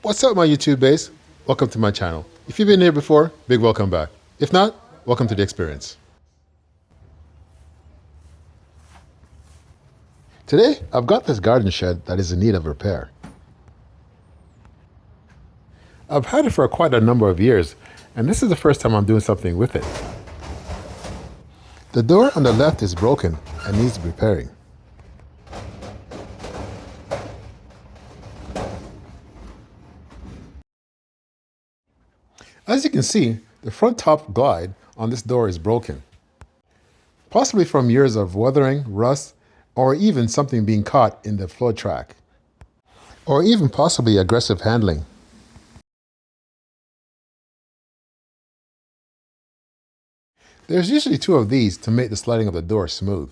What's up, my YouTube base? Welcome to my channel. If you've been here before, big welcome back. If not, welcome to the experience. Today, I've got this garden shed that is in need of repair. I've had it for quite a number of years, and this is the first time I'm doing something with it. The door on the left is broken and needs repairing. As you can see, the front top glide on this door is broken, possibly from years of weathering, rust, or even something being caught in the floor track, or even possibly aggressive handling. There's usually two of these to make the sliding of the door smooth.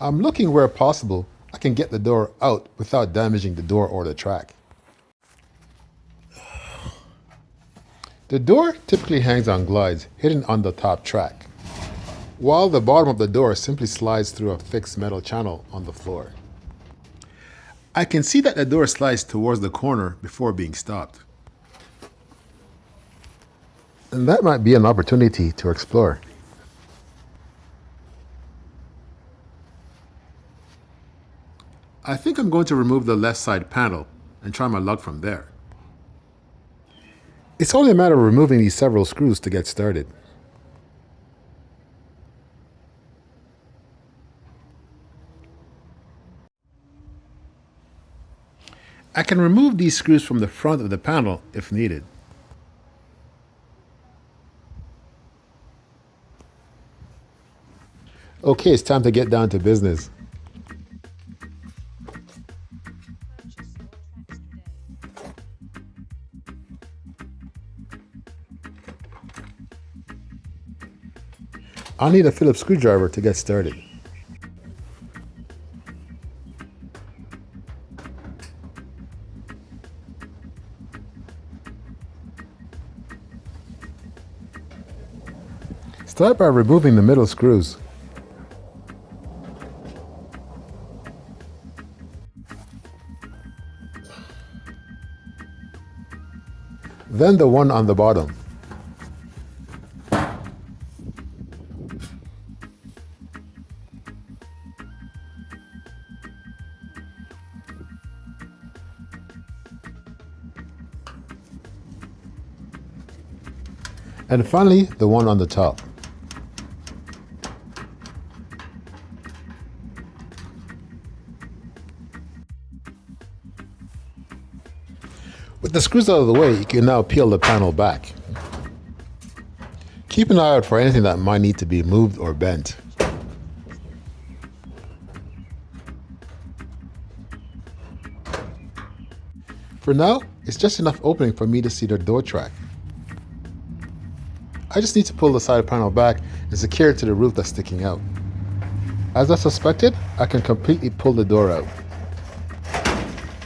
I'm looking where possible I can get the door out without damaging the door or the track. The door typically hangs on glides hidden on the top track, while the bottom of the door simply slides through a fixed metal channel on the floor. I can see that the door slides towards the corner before being stopped. And that might be an opportunity to explore. I think I'm going to remove the left side panel and try my luck from there. It's only a matter of removing these several screws to get started. I can remove these screws from the front of the panel if needed. Okay, it's time to get down to business. I'll need a Phillips screwdriver to get started. Start by removing the middle screws. Then the one on the bottom. And finally, the one on the top. With the screws out of the way, you can now peel the panel back. Keep an eye out for anything that might need to be moved or bent. For now, it's just enough opening for me to see the door track. I just need to pull the side panel back and secure it to the roof that's sticking out. As I suspected, I can completely pull the door out.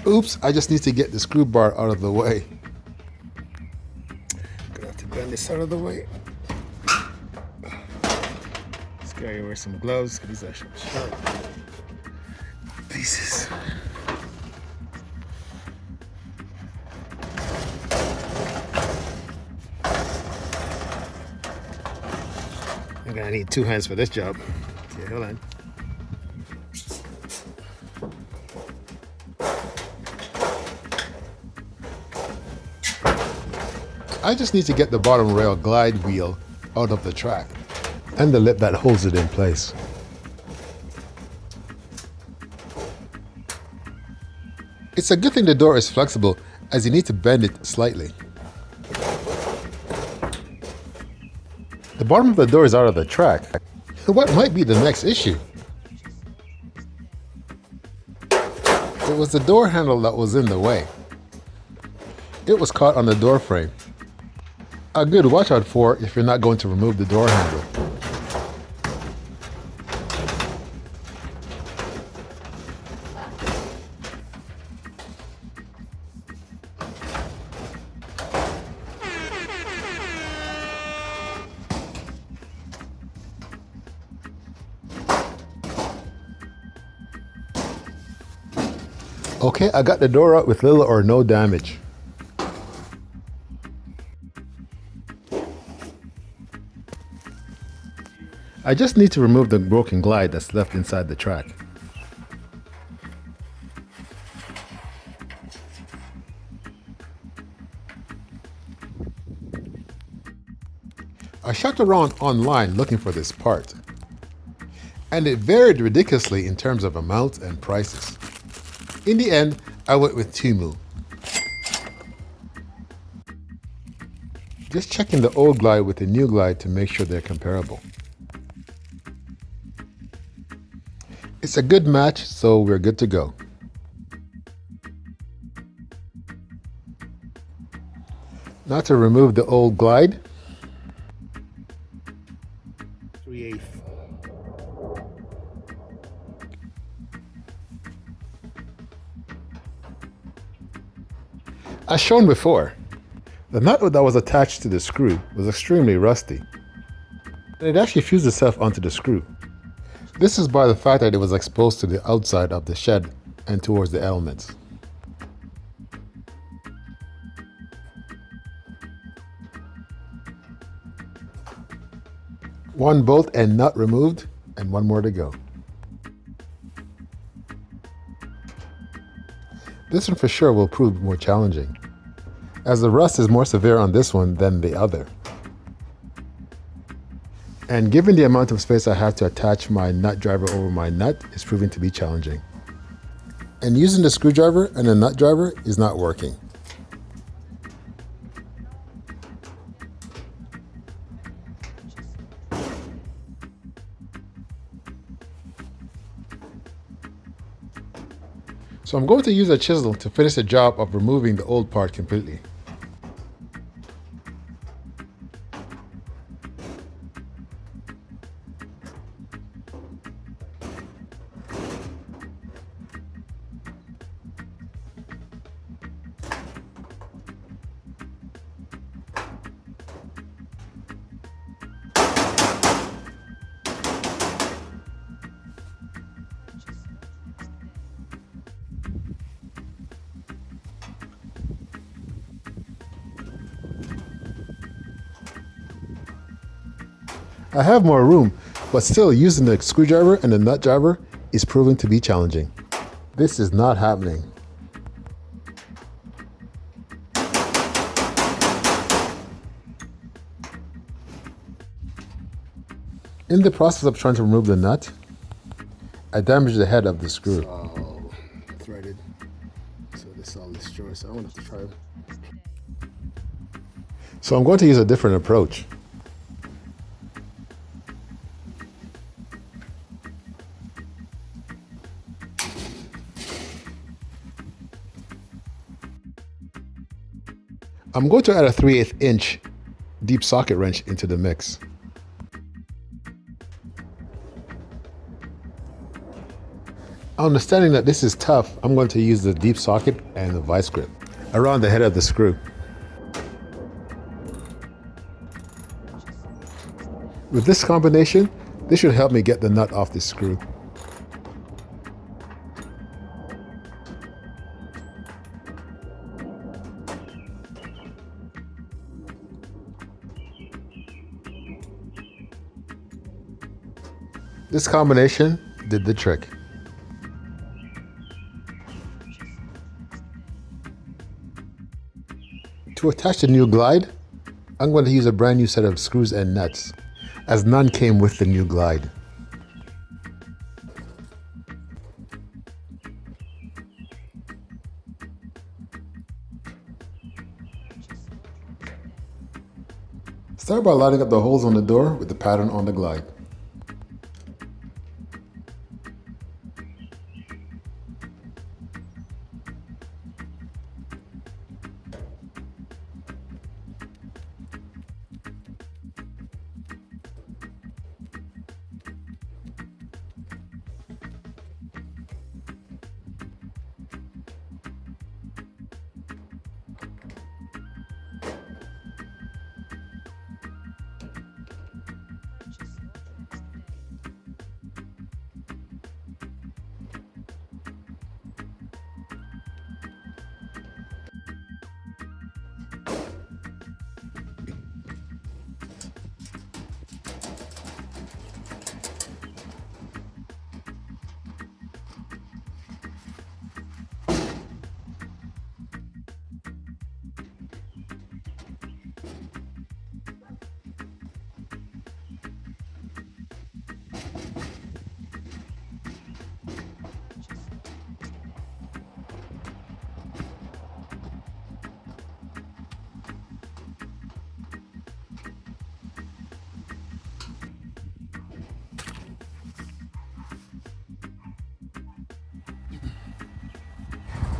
Oops, I just need to get the screw bar out of the way. Gonna have to bend this out of the way. Just gotta wear some gloves because these are sharp pieces. I'm gonna need two hands for this job. Okay, hold on. I just need to get the bottom rail glide wheel out of the track and the lip that holds it in place. It's a good thing the door is flexible as you need to bend it slightly. The bottom of the door is out of the track. What might be the next issue? It was the door handle that was in the way. It was caught on the door frame. A good watch out for if you're not going to remove the door handle. Okay, I got the door out with little or no damage. I just need to remove the broken glide that's left inside the track. I shopped around online looking for this part, and it varied ridiculously in terms of amounts and prices. In the end, I went with Temu. Just checking the old glide with the new glide to make sure they're comparable. It's a good match, so we're good to go. Now to remove the old glide. 3/8. As shown before, the nut that was attached to the screw was extremely rusty, and it actually fused itself onto the screw. This is by the fact that it was exposed to the outside of the shed and towards the elements. One bolt and nut removed, and one more to go. This one for sure will prove more challenging, as the rust is more severe on this one than the other. And given the amount of space I have to attach my nut driver over my nut, is proving to be challenging. And using the screwdriver and the nut driver is not working. So I'm going to use a chisel to finish the job of removing the old part completely. I have more room, but still using the screwdriver and the nut driver is proving to be challenging. This is not happening. In the process of trying to remove the nut, I damaged the head of the screw. It's all threaded, so this is all destroyed, so I won't have to try it. So I'm going to use a different approach. I'm going to add a 3/8 inch deep socket wrench into the mix. Understanding that this is tough, I'm going to use the deep socket and the vice grip around the head of the screw. With this combination, this should help me get the nut off this screw. This combination did the trick. To attach the new glide, I'm going to use a brand new set of screws and nuts, as none came with the new glide. Start by lining up the holes on the door with the pattern on the glide.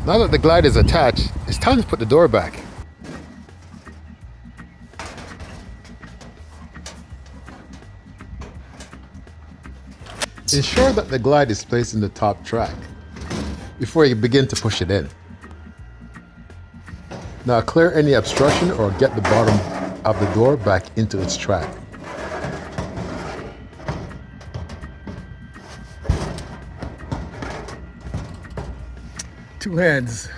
Now that the glide is attached, it's time to put the door back. Ensure that the glide is placed in the top track before you begin to push it in. Now clear any obstruction or get the bottom of the door back into its track. Two hands.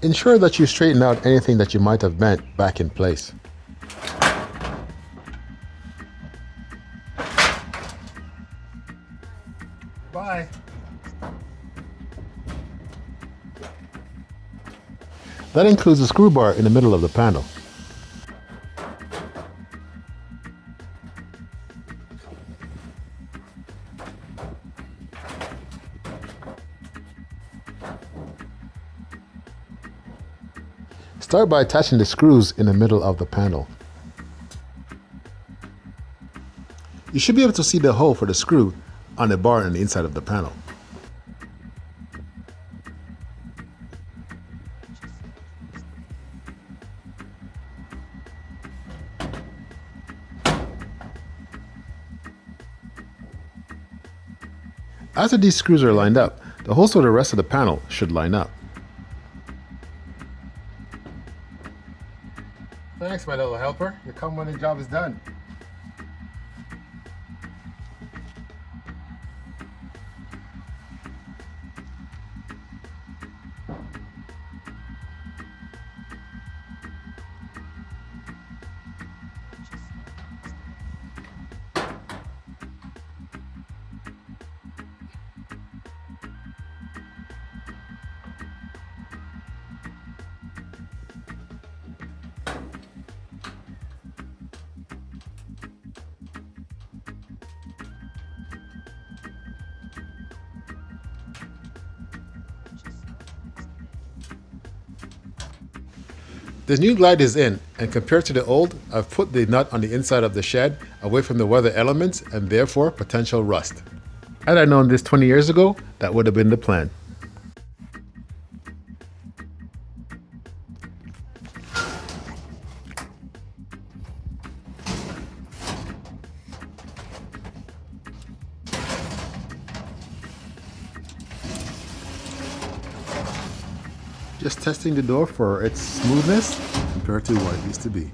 Ensure that you straighten out anything that you might have bent back in place. Bye. That includes the screw bar in the middle of the panel. Start by attaching the screws in the middle of the panel. You should be able to see the hole for the screw on the bar on the inside of the panel. After these screws are lined up, the holes for the rest of the panel should line up. Thanks, my little helper. You come when the job is done. The new glide is in, and compared to the old, I've put the nut on the inside of the shed away from the weather elements and therefore potential rust. Had I known this 20 years ago, that would have been the plan. Just testing the door for its smoothness compared to what it used to be.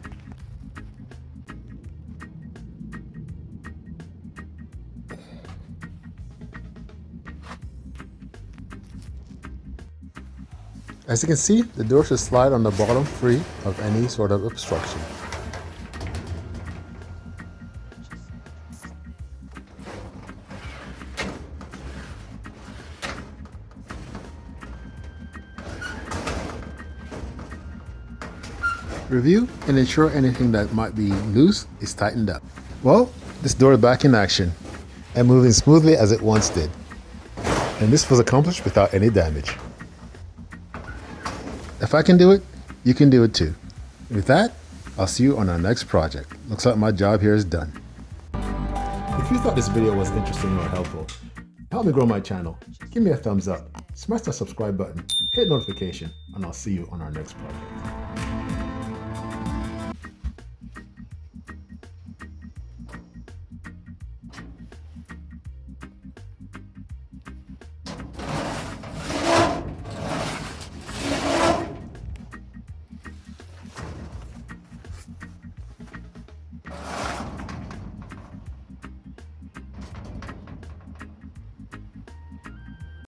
As you can see, the door should slide on the bottom free of any sort of obstruction. Review and ensure anything that might be loose is tightened up. Well, this door is back in action and moving smoothly as it once did. And this was accomplished without any damage. If I can do it, you can do it too. With that, I'll see you on our next project. Looks like my job here is done. If you thought this video was interesting or helpful, help me grow my channel. Give me a thumbs up, smash that subscribe button, hit notification, and I'll see you on our next project.